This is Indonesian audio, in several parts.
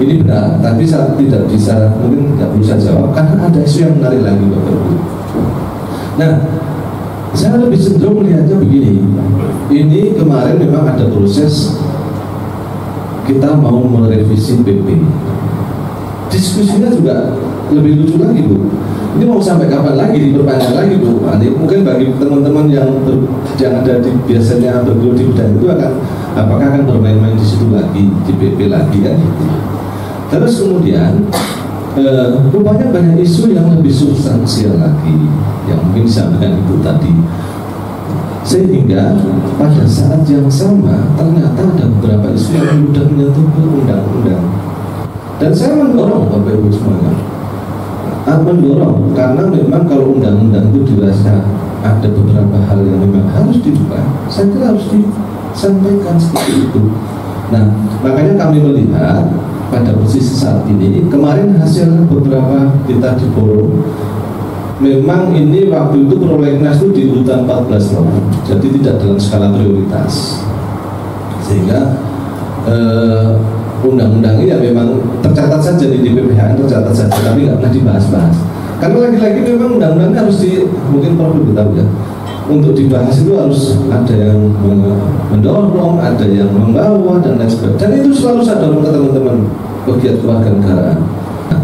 Ini benar, tapi saya tidak bisa, mungkin tidak bisa jawab karena ada isu yang menarik lagi Bapak Ibu. Nah, saya lebih cenderung melihatnya begini. Ini kemarin memang ada proses kita mau merevisi PP. Diskusinya juga lebih lucu lagi Bu. Ini mau sampai kapan lagi diperpanjang lagi Bu? Mungkin bagi teman-teman yang ada di biasanya bergelut di bidang itu apakah akan bermain-main di situ lagi, di PP lagi kan? Terus kemudian rupanya banyak isu yang lebih substansial lagi yang mungkin disampaikan Ibu tadi, sehingga pada saat yang sama ternyata ada beberapa isu yang sudah menyentuh ke undang-undang. Dan saya mendorong Bapak Ibu semuanya, mendorong karena memang kalau undang-undang itu dirasa ada beberapa hal yang memang harus dibuka, saya kira harus disampaikan seperti itu. Nah, makanya kami melihat pada posisi saat ini, kemarin hasil beberapa kita di forum, memang ini waktu itu prolegnas itu di urutan 14 loh, jadi tidak dalam skala prioritas, sehingga undang-undang ini ya memang tercatat saja di PPHN, tercatat saja, tapi nggak pernah dibahas-bahas. Karena lagi-lagi memang undang-undangnya harus mungkin perlu kita ya, untuk dibahas itu harus ada yang mendorong, ada yang membawa dan lain sebagainya. Dan itu selalu saya dorong ke teman-teman pegiat kewarganegaraan. Nah,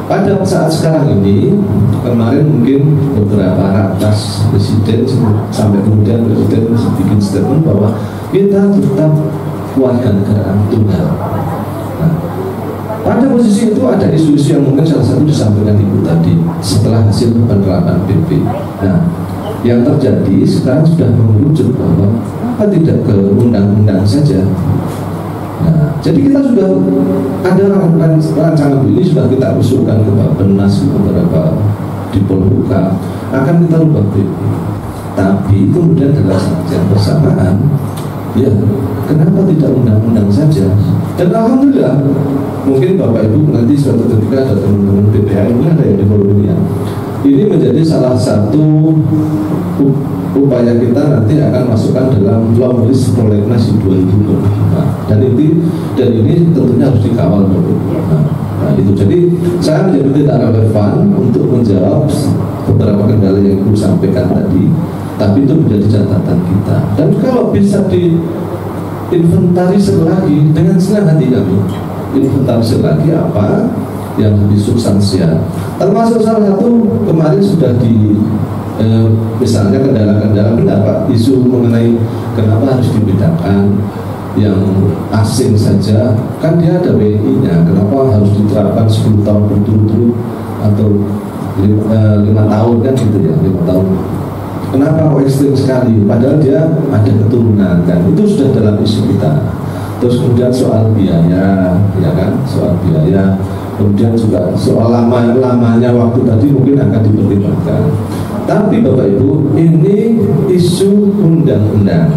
pada saat sekarang ini, kemarin mungkin beberapa ratas presiden sampai kemudian presiden bikin statement bahwa kita tetap kewarganegaraan tunggal. Nah, pada posisi itu ada isu-isu yang mungkin salah satu disampaikan Ibu tadi setelah hasil penerapan PP. Nah, yang terjadi sekarang sudah mengerucut bahwa apa tidak ke undang-undang saja. Nah, jadi kita sudah ada rancangan ini sudah kita usulkan ke Bappenas beberapa di Polhukam akan kita rubah PP. Tapi kemudian dalam saat yang bersamaan, ya kenapa tidak undang-undang saja? Dan alhamdulillah mungkin Bapak Ibu nanti suatu ketika ada teman-teman PPH ini ada yang di forum ini. Ini menjadi salah satu upaya kita nanti akan masukkan dalam long list prolegnas 2025. Dan ini tentunya harus dikawal dulu. Nah, itu jadi saya menjadi tidak relevan untuk menjawab beberapa kendala yang Ibu sampaikan tadi, tapi itu menjadi catatan kita. Dan kalau bisa diinventarisir lagi dengan senang hati kami, inventarisir lagi apa yang lebih substansial. Termasuk salah satu kemarin sudah misalnya kendala-kendala pendapat isu mengenai kenapa harus dibedakan yang asing saja, kan dia ada WNI-nya, kenapa harus diterapkan 10 tahun berturut-turut atau 5 tahun kan gitu ya, 5 tahun. Kenapa kok ekstrim sekali? Padahal dia ada keturunan kan, itu sudah dalam isu kita. Terus kemudian soal biaya, ya kan, soal biaya. Kemudian juga soal lamanya waktu tadi mungkin akan dipertimbangkan. Tapi Bapak Ibu, ini isu undang-undang.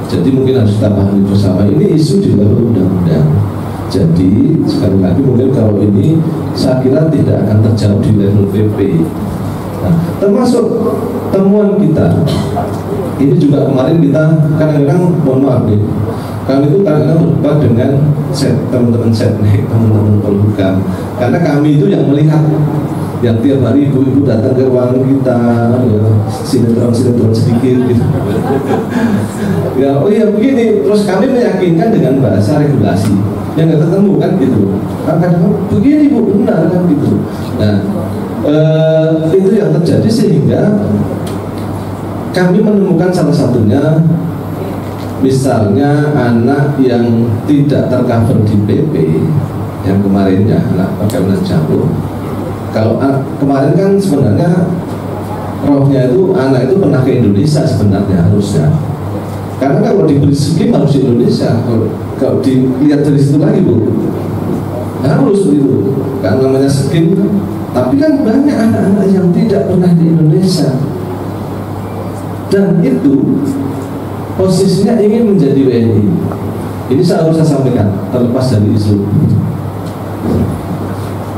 Jadi mungkin harus kita pahami bersama, ini isu di luar undang-undang. Jadi sekali lagi mungkin kalau ini saya kira tidak akan terjawab di level PP. Nah, termasuk temuan kita, ini juga kemarin kita kadang-kadang mohon maaf nih, kami itu kadang-kadang berdebat dengan teman-teman setnek, teman-teman Polhukam, karena kami itu yang melihat, yang tiap hari ibu-ibu datang ke ruangan kita, ya, sinetron sedikit gitu. Ya, oh iya begini, terus kami meyakinkan dengan bahasa regulasi yang nggak ketemu kan gitu. Kadang-kadang begini Bu, benar kan gitu. Nah, itu yang terjadi sehingga kami menemukan salah satunya, misalnya anak yang tidak tercover di PP yang kemarinnya anak bagaimana jauh. Kalau kemarin kan sebenarnya rohnya itu anak itu pernah ke Indonesia sebenarnya harusnya. Karena kalau diberi skim harus di Indonesia. Kalau dilihat dari situ lagi Bu, harus itu. Kan namanya skim. Tapi kan banyak anak-anak yang tidak pernah di Indonesia. Dan itu posisinya ingin menjadi WNI. Ini saya harus sampaikan terlepas dari isu.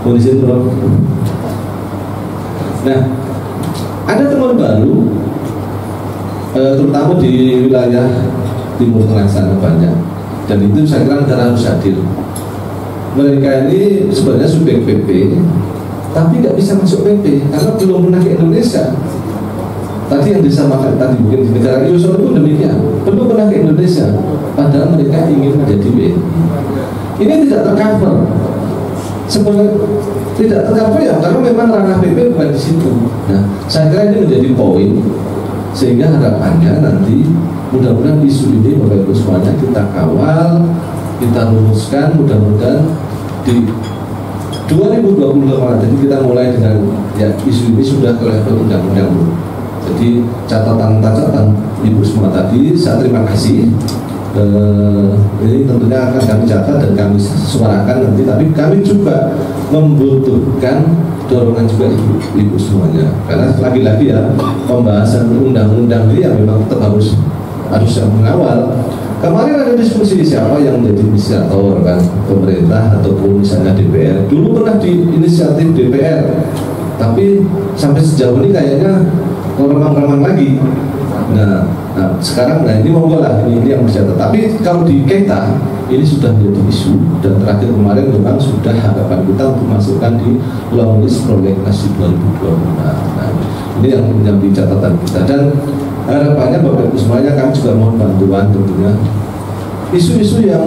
Mohon izin Prof. Nah, ada teman baru, terutama di wilayah Timur Tengah sana banyak, dan itu saya kira negara harus hadir. mereka ini sebenarnya subjek PP, tapi nggak bisa masuk PP karena belum pernah ke Indonesia. Tadi yang disamakan tadi mungkin di negara Yusuf itu demikian, belum pernah ke Indonesia, padahal mereka ingin menjadi WNI. Ini tidak tercover, sebenarnya tidak tercover ya, karena memang ranah PP bukan di situ. Nah, saya kira ini menjadi poin, sehingga harapannya nanti mudah-mudahan isu ini Bapak Ibu semuanya kita kawal, kita rumuskan, mudah-mudahan di 2028. Jadi kita mulai dengan ya isu ini sudah ke level undang-undang. Jadi catatan Ibu semua tadi, saya terima kasih. Ini tentunya akan kami catat dan kami suarakan nanti. Tapi kami juga membutuhkan dorongan juga ibu semuanya. Karena lagi-lagi ya pembahasan undang-undang ini yang memang tetap harus yang mengawal. Kemarin ada diskusi siapa yang menjadi inisiator kan, pemerintah ataupun misalnya DPR. Dulu pernah di inisiatif DPR, tapi sampai sejauh ini kayaknya remang-remang lagi. Nah, sekarang ini monggo lah ini yang bisa. Tapi kalau di kita ini sudah menjadi isu dan terakhir kemarin memang sudah harapan kita untuk masukkan di long list prolegnas 2020. Nah, ini yang menjadi catatan kita dan harapannya Bapak Ibu semuanya kami juga mohon bantuan tentunya isu-isu yang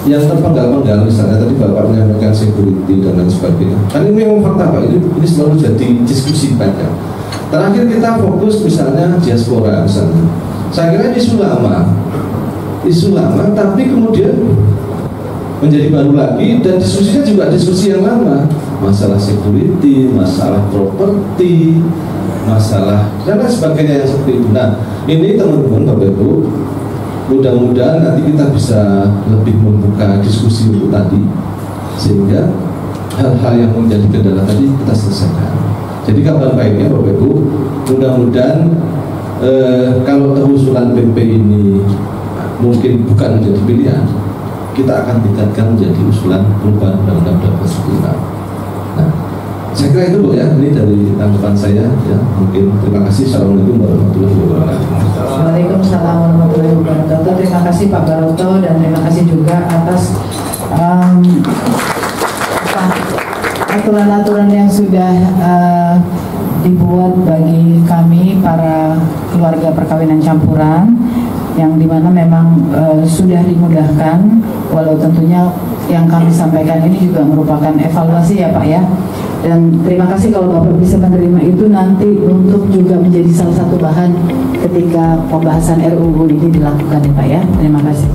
terpenggal-penggal, misalnya tadi Bapak menyampaikan security dan lain sebagainya. Kan ini memang fakta Pak, ini selalu jadi diskusi banyak. Terakhir kita fokus misalnya diaspora misalnya. Saya kira ini isu lama, tapi kemudian menjadi baru lagi dan diskusinya juga diskusi yang lama. Masalah security, masalah properti, masalah dan lain sebagainya yang seperti itu. Nah, ini teman-teman Bapak Ibu, mudah-mudahan nanti kita bisa lebih membuka diskusi untuk tadi, sehingga hal-hal yang menjadi kendala tadi kita selesaikan. Jadi kabar baiknya Bapak Ibu, mudah-mudahan kalau usulan PP ini mungkin bukan menjadi pilihan, kita akan tingkatkan menjadi usulan perubahan Undang-Undang 45. Nah, saya kira itu ya, ini dari tanggapan saya ya. Mungkin terima kasih. Assalamualaikum warahmatullahi wabarakatuh. Waalaikumsalam warahmatullahi wabarakatuh. Terima kasih Pak Baroto dan terima kasih juga atas aturan-aturan yang sudah dibuat bagi kami para keluarga perkawinan campuran, yang dimana memang sudah dimudahkan, walau tentunya yang kami sampaikan ini juga merupakan evaluasi ya Pak ya. Dan terima kasih kalau Bapak bisa menerima itu nanti untuk juga menjadi salah satu bahan ketika pembahasan RUU ini dilakukan ya Pak ya. Terima kasih.